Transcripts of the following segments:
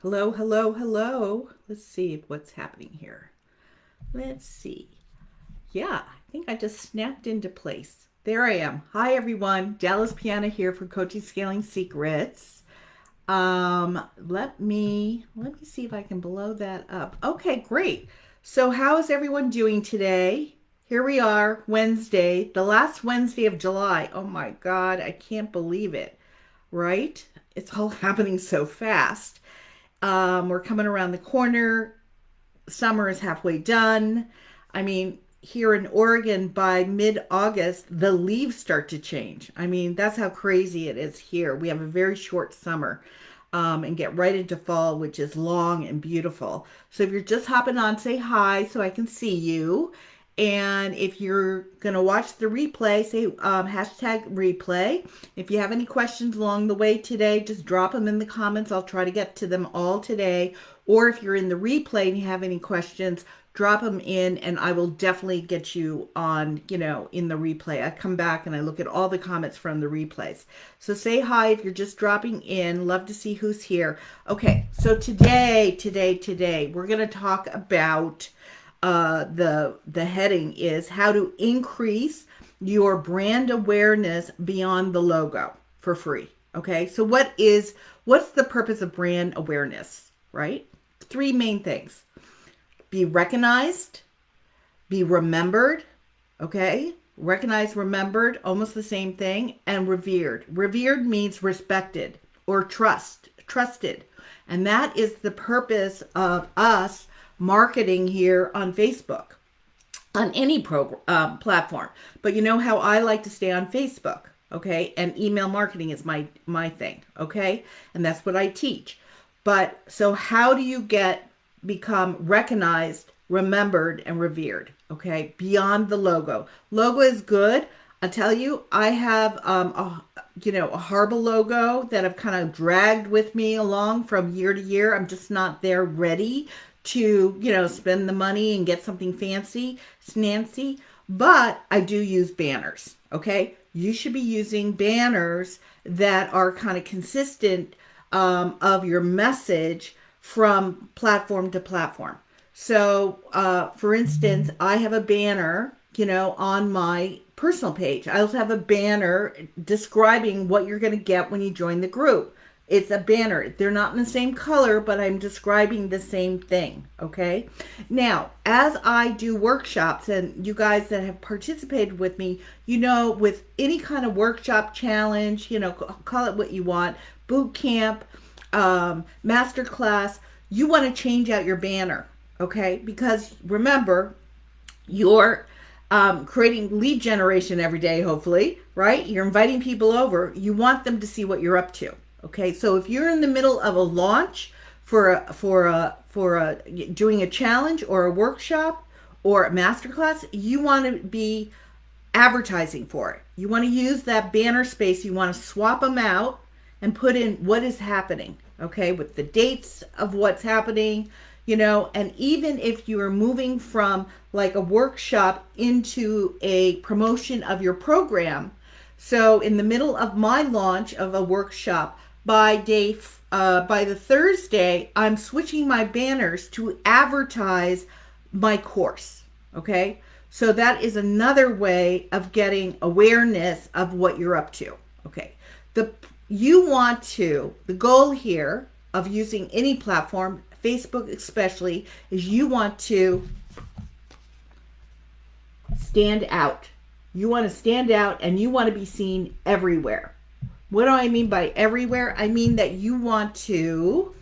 Hello, hello, hello. Let's see what's happening here. Let's see. Yeah, I think I just snapped into place. There I am. Hi everyone. Dallas Piana here for Coaching Scaling Secrets. Let me see if I can blow that up. Okay, great. So how is everyone doing today? Here we are, Wednesday, the last Wednesday of July. Oh my God, I can't believe it. Right? It's all happening so fast. We're coming around the corner. Summer is halfway done. I mean, here in Oregon, by mid August, the leaves start to change. I mean, that's how crazy it is here. We have a very short summer and get right into fall, which is long and beautiful. So if you're just hopping on, say hi so I can see you. And if you're going to watch the replay, say hashtag replay. If you have any questions along the way today, just drop them in the comments. I'll try to get to them all today. Or if you're in the replay and you have any questions, drop them in and I will definitely get you on, in the replay. I come back and I look at all the comments from the replays. So say hi if you're just dropping in. Love to see who's here. Okay, so today, we're going to talk about the heading is how to increase your brand awareness beyond the logo for free. Okay, so what's the purpose of brand awareness, right? Three main things: be recognized, be remembered, okay? Recognized, remembered, almost the same thing, and revered. Revered means respected or trusted. And that is the purpose of us marketing here on Facebook, on any platform. But you know how I like to stay on Facebook, okay? And email marketing is my thing, okay? And that's what I teach. But so how do you become recognized, remembered, and revered? Okay, beyond the logo. Logo is good. I tell you, I have a Harbor logo that I've kind of dragged with me along from year to year. I'm just not there ready to spend the money and get something fancy, snancy. But I do use banners. Okay, you should be using banners that are kind of consistent of your message from platform to platform. So, for instance, I have a banner, on my personal page. I also have a banner describing what you're going to get when you join the group. It's a banner. They're not in the same color, but I'm describing the same thing, okay? Now, as I do workshops, and you guys that have participated with me, with any kind of workshop challenge, call it what you want, boot camp, master class, you want to change out your banner, okay? Because remember, you're creating lead generation every day, hopefully, right? You're inviting people over. You want them to see what you're up to, okay? So if you're in the middle of a launch for doing a challenge or a workshop or a masterclass, you want to be advertising for it. You want to use that banner space. You want to swap them out and put in what is happening, okay, with the dates of what's happening, and even if you are moving from like a workshop into a promotion of your program. So in the middle of my launch of a workshop, by the Thursday, I'm switching my banners to advertise my course, okay? So that is another way of getting awareness of what you're up to, okay? The goal here of using any platform, Facebook especially, is you want to stand out. You want to stand out and you want to be seen everywhere. What do I mean by everywhere? I mean that you want to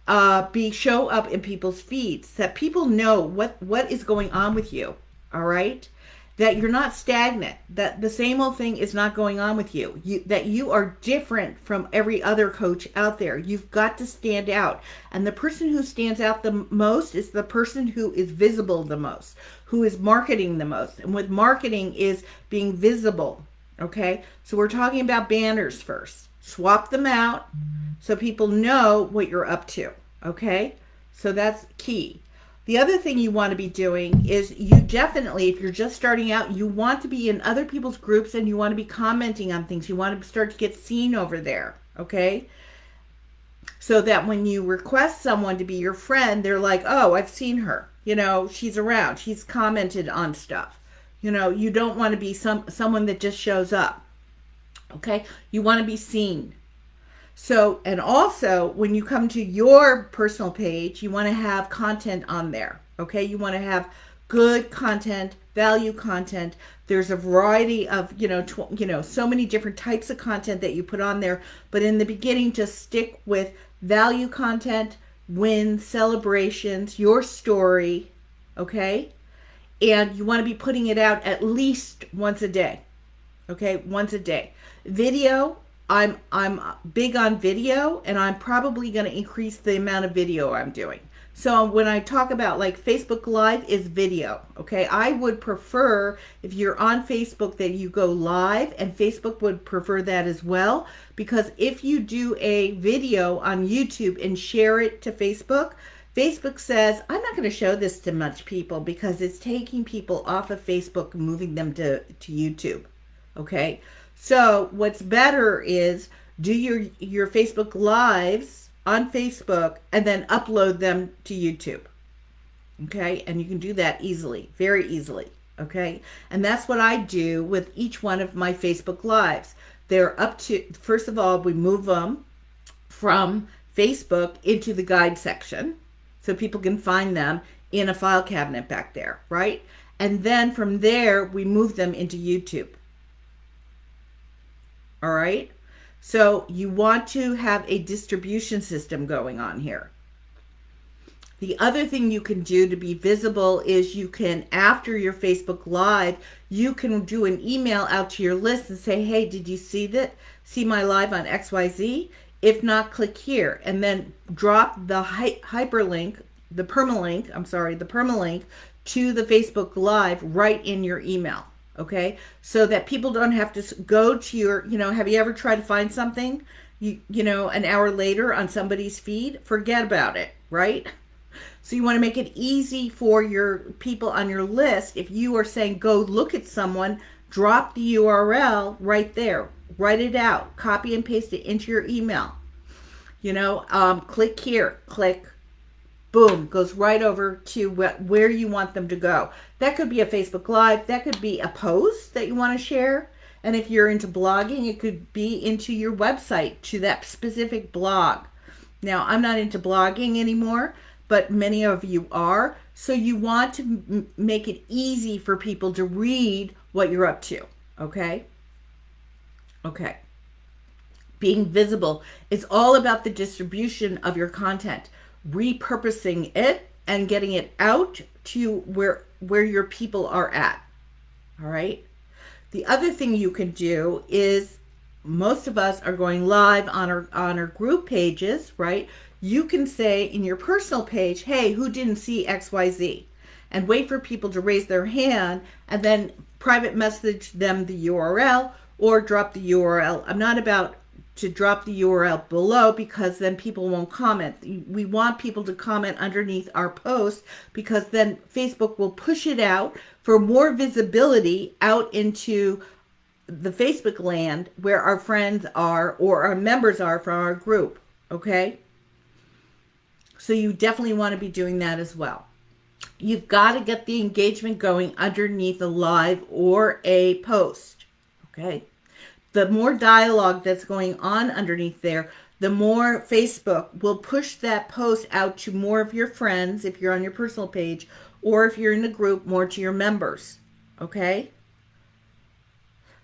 show up in people's feeds, that people know what is going on with you, all right? That you're not stagnant, that the same old thing is not going on with you, that you are different from every other coach out there. You've got to stand out. And the person who stands out the most is the person who is visible the most, who is marketing the most. And with marketing is being visible, okay? So we're talking about banners first. Swap them out so people know what you're up to, okay? So that's key. The other thing you want to be doing is you definitely, if you're just starting out, you want to be in other people's groups and you want to be commenting on things. You want to start to get seen over there, okay? so that when you request someone to be your friend, they're like, oh, I've seen her. You know, she's around. She's commented on stuff. You know, you don't want to be someone that just shows up. Okay? You want to be seen. So, and also when you come to your personal page, you want to have content on there. Okay? You want to have good content, value content. There's a variety of, so many different types of content that you put on there. But in the beginning, just stick with value content, wins, celebrations, your story. Okay? And you want to be putting it out at least once a day. Okay? Once a day. Video, I'm big on video, and I'm probably going to increase the amount of video I'm doing. So when I talk about like Facebook Live is video, okay? I would prefer if you're on Facebook that you go live, and Facebook would prefer that as well, because if you do a video on YouTube and share it to Facebook, Facebook says, I'm not going to show this to much people because it's taking people off of Facebook and moving them to YouTube, okay? So what's better is do your Facebook Lives on Facebook and then upload them to YouTube. Okay? And you can do that easily, very easily. Okay? And that's what I do with each one of my Facebook Lives. They're up to, first of all, we move them from Facebook into the guide section so people can find them in a file cabinet back there, right? And then from there, we move them into YouTube. All right? So you want to have a distribution system going on here. The other thing you can do to be visible is you can, after your Facebook Live, you can do an email out to your list and say, hey, did you see that? See my live on XYZ? If not, click here. And then drop the hyperlink, the permalink to the Facebook Live right in your email. Okay, so that people don't have to go to your, have you ever tried to find something, an hour later on somebody's feed? Forget about it, right? So you want to make it easy for your people on your list. If you are saying, go look at someone, drop the URL right there, write it out, copy and paste it into your email. Click here, click, boom, goes right over to where you want them to go. That could be a Facebook Live. That could be a post that you want to share. And if you're into blogging, it could be into your website, to that specific blog. Now, I'm not into blogging anymore, but many of you are. So you want to make it easy for people to read what you're up to. Okay? Okay. Being visible is all about the distribution of your content, repurposing it and getting it out to where your people are at. All right. The other thing you can do is, most of us are going live on our group pages, right? You can say in your personal page, hey, who didn't see XYZ? And wait for people to raise their hand and then private message them the URL or drop the URL. I'm not about to drop the URL below because then people won't comment. We want people to comment underneath our post because then Facebook will push it out for more visibility out into the Facebook land where our friends are or our members are from our group. Okay? So you definitely want to be doing that as well. You've got to get the engagement going underneath a live or a post. Okay? The more dialogue that's going on underneath there, the more Facebook will push that post out to more of your friends if you're on your personal page, or if you're in a group, more to your members. Okay?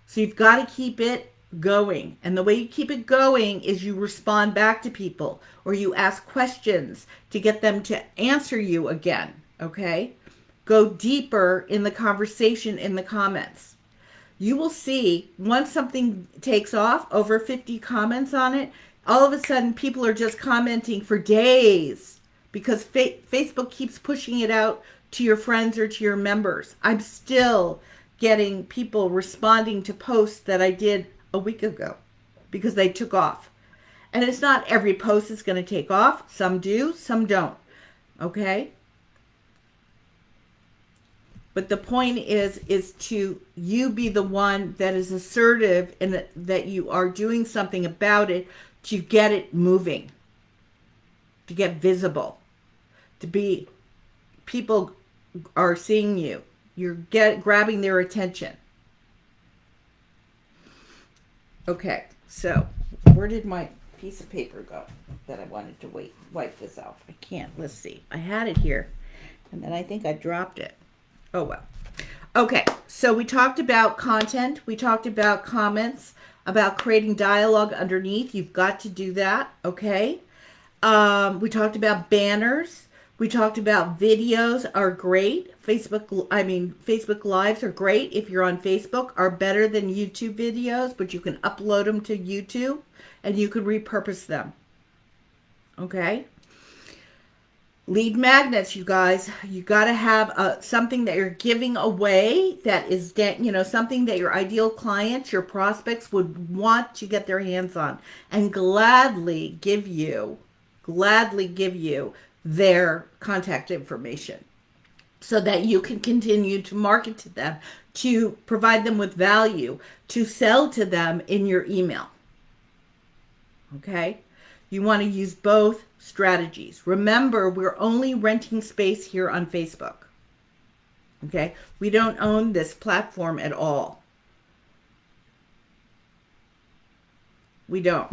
So you've got to keep it going. And the way you keep it going is you respond back to people or you ask questions to get them to answer you again. Okay? Go deeper in the conversation in the comments. You will see once something takes off, over 50 comments on it, all of a sudden people are just commenting for days because Facebook keeps pushing it out to your friends or to your members. I'm still getting people responding to posts that I did a week ago because they took off. And it's not every post is going to take off. Some do, some don't. Okay? But the point is to you be the one that is assertive and that you are doing something about it to get it moving. to get visible, to be, people are seeing you. You're grabbing their attention. Okay, so where did my piece of paper go that I wanted to wipe this off? I can't. Let's see. I had it here, and then I think I dropped it. Oh, well. Okay, so we talked about content. We talked about comments, about creating dialogue underneath. You've got to do that, okay? We talked about banners. We talked about videos are great. Facebook Lives are great if you're on Facebook, are better than YouTube videos, but you can upload them to YouTube and you can repurpose them. Okay? Lead magnets, you guys. You got to have something that you're giving away that is, something that your ideal clients, your prospects would want to get their hands on and gladly give you their contact information so that you can continue to market to them, to provide them with value, to sell to them in your email. Okay? You want to use both strategies. Remember, we're only renting space here on Facebook. Okay? We don't own this platform at all. We don't.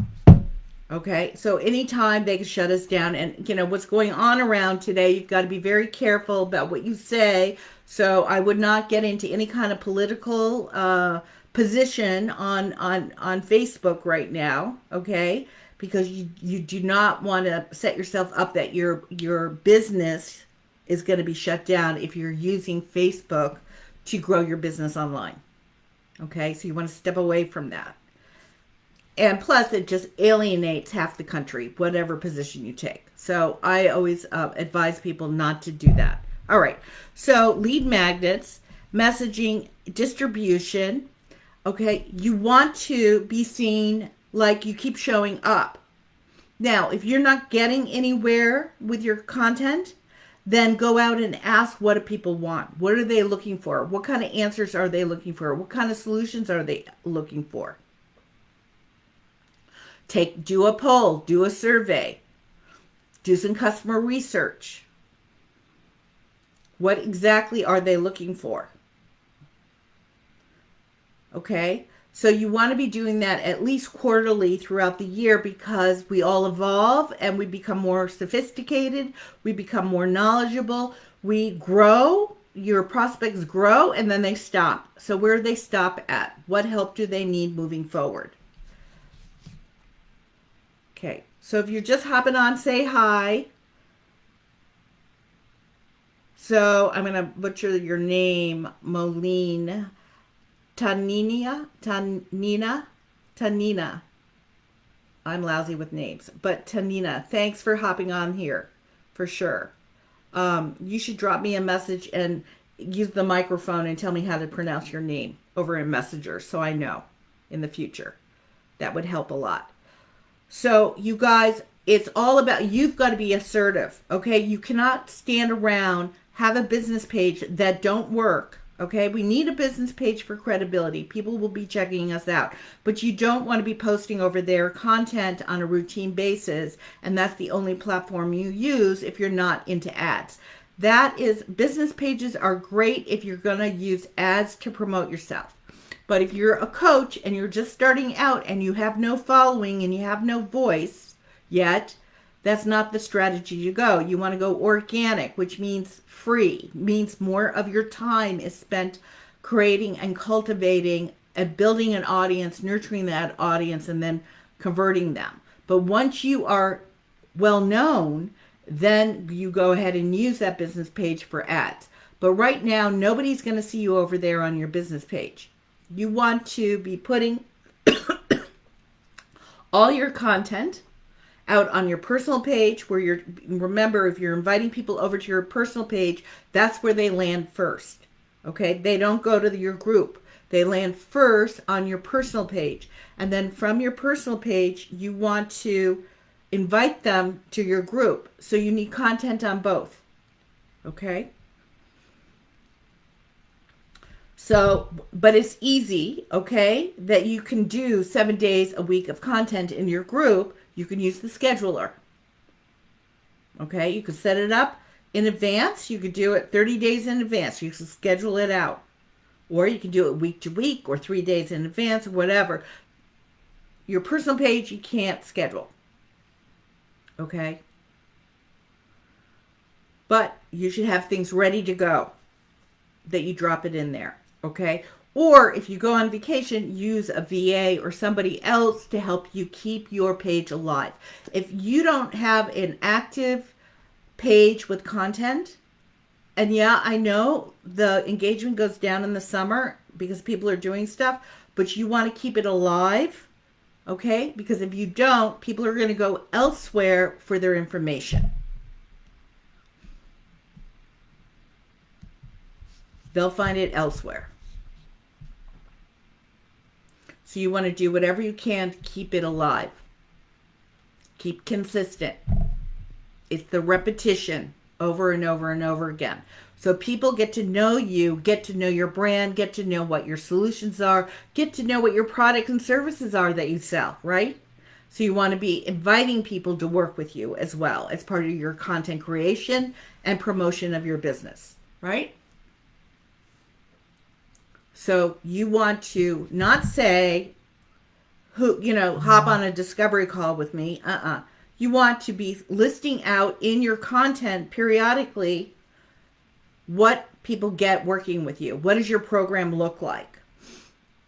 Okay, so anytime they can shut us down, and what's going on around today, you've got to be very careful about what you say. So I would not get into any kind of political position on Facebook right now, okay? Because you do not want to set yourself up that your business is going to be shut down if you're using Facebook to grow your business online. Okay, so you want to step away from that. And plus, it just alienates half the country, whatever position you take. So I always advise people not to do that. All right. So lead magnets, messaging, distribution. Okay. You want to be seen like you keep showing up. Now, if you're not getting anywhere with your content, then go out and ask, what do people want? What are they looking for? What kind of answers are they looking for? What kind of solutions are they looking for? Do a poll, do a survey, do some customer research. What exactly are they looking for? Okay, so you want to be doing that at least quarterly throughout the year, because we all evolve and we become more sophisticated, we become more knowledgeable, we grow, your prospects grow, and then they stop. So where do they stop at? What help do they need moving forward? Okay, so if you're just hopping on, say hi. So I'm going to butcher your name, Moline. Tanina. I'm lousy with names, but Tanina, thanks for hopping on here, for sure. You should drop me a message and use the microphone and tell me how to pronounce your name over in Messenger so I know in the future. That would help a lot. So you guys, it's all about, you've got to be assertive, okay? You cannot stand around, have a business page that don't work, okay? We need a business page for credibility. People will be checking us out, but you don't want to be posting over their content on a routine basis, and that's the only platform you use if you're not into ads. Business pages are great if you're going to use ads to promote yourself. But if you're a coach and you're just starting out and you have no following and you have no voice yet, that's not the strategy to go. You want to go organic, which means free, means more of your time is spent creating and cultivating and building an audience, nurturing that audience, and then converting them. But once you are well known, then you go ahead and use that business page for ads. But right now, nobody's going to see you over there on your business page. You want to be putting all your content out on your personal page, where remember, if you're inviting people over to your personal page, that's where they land first. Okay? They don't go to your group. They land first on your personal page. And then from your personal page, you want to invite them to your group. So you need content on both. Okay? So, but it's easy, okay, that you can do 7 days a week of content in your group. You can use the scheduler. Okay, you could set it up in advance. You could do it 30 days in advance. You can schedule it out. Or you can do it week to week or 3 days in advance or whatever. Your personal page, you can't schedule. Okay? But you should have things ready to go that you drop it in there. Okay? Or if you go on vacation, use a VA or somebody else to help you keep your page alive. If you don't have an active page with content, and yeah, I know the engagement goes down in the summer because people are doing stuff, but you want to keep it alive, okay? Because if you don't, people are going to go elsewhere for their information. They'll find it elsewhere. So you want to do whatever you can to keep it alive. Keep consistent. It's the repetition over and over and over again. So people get to know you, get to know your brand, get to know what your solutions are, get to know what your products and services are that you sell, right? So you want to be inviting people to work with you as well as part of your content creation and promotion of your business, right? So you want to not say, hop on a discovery call with me. You want to be listing out in your content periodically what people get working with you. What does your program look like?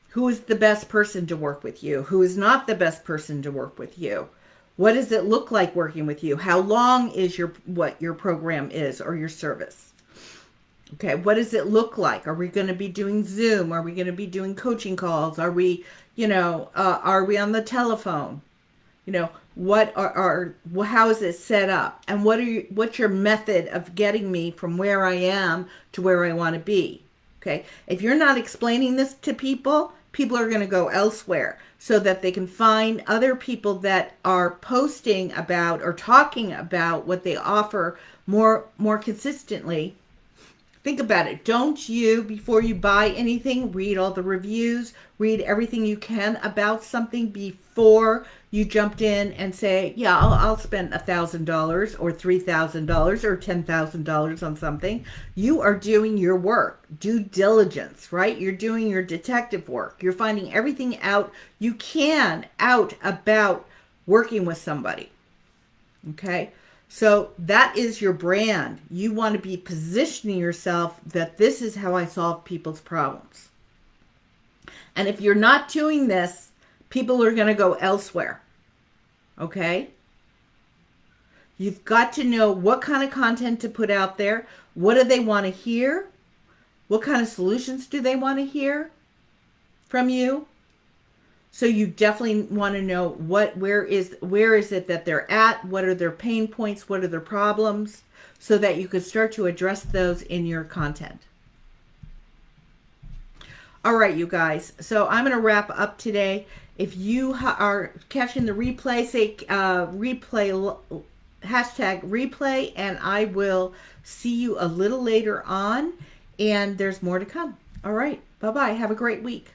Who is the best person to work with you? Who is not the best person to work with you? What does it look like working with you? How long is what your program is or your service? Okay, what does it look like? Are we going to be doing Zoom? Are we going to be doing coaching calls? Are we, are we on the telephone? How is it set up? And what's your method of getting me from where I am to where I want to be? Okay, if you're not explaining this to people, people are going to go elsewhere so that they can find other people that are posting about or talking about what they offer more consistently. Think about it. Don't you, before you buy anything, read all the reviews, read everything you can about something before you jumped in and say, yeah, I'll spend $1,000 or $3,000 or $10,000 on something. You are doing your work, due diligence, right? You're doing your detective work. You're finding everything out you can out about working with somebody. Okay? So that is your brand. You want to be positioning yourself that this is how I solve people's problems. And if you're not doing this, people are going to go elsewhere. Okay? You've got to know what kind of content to put out there. What do they want to hear? What kind of solutions do they want to hear from you? So you definitely want to know where is it that they're at? What are their pain points? What are their problems? So that you could start to address those in your content. All right, you guys. So I'm going to wrap up today. If you are catching the replay, say replay, hashtag replay, and I will see you a little later on. And there's more to come. All right. Bye-bye. Have a great week.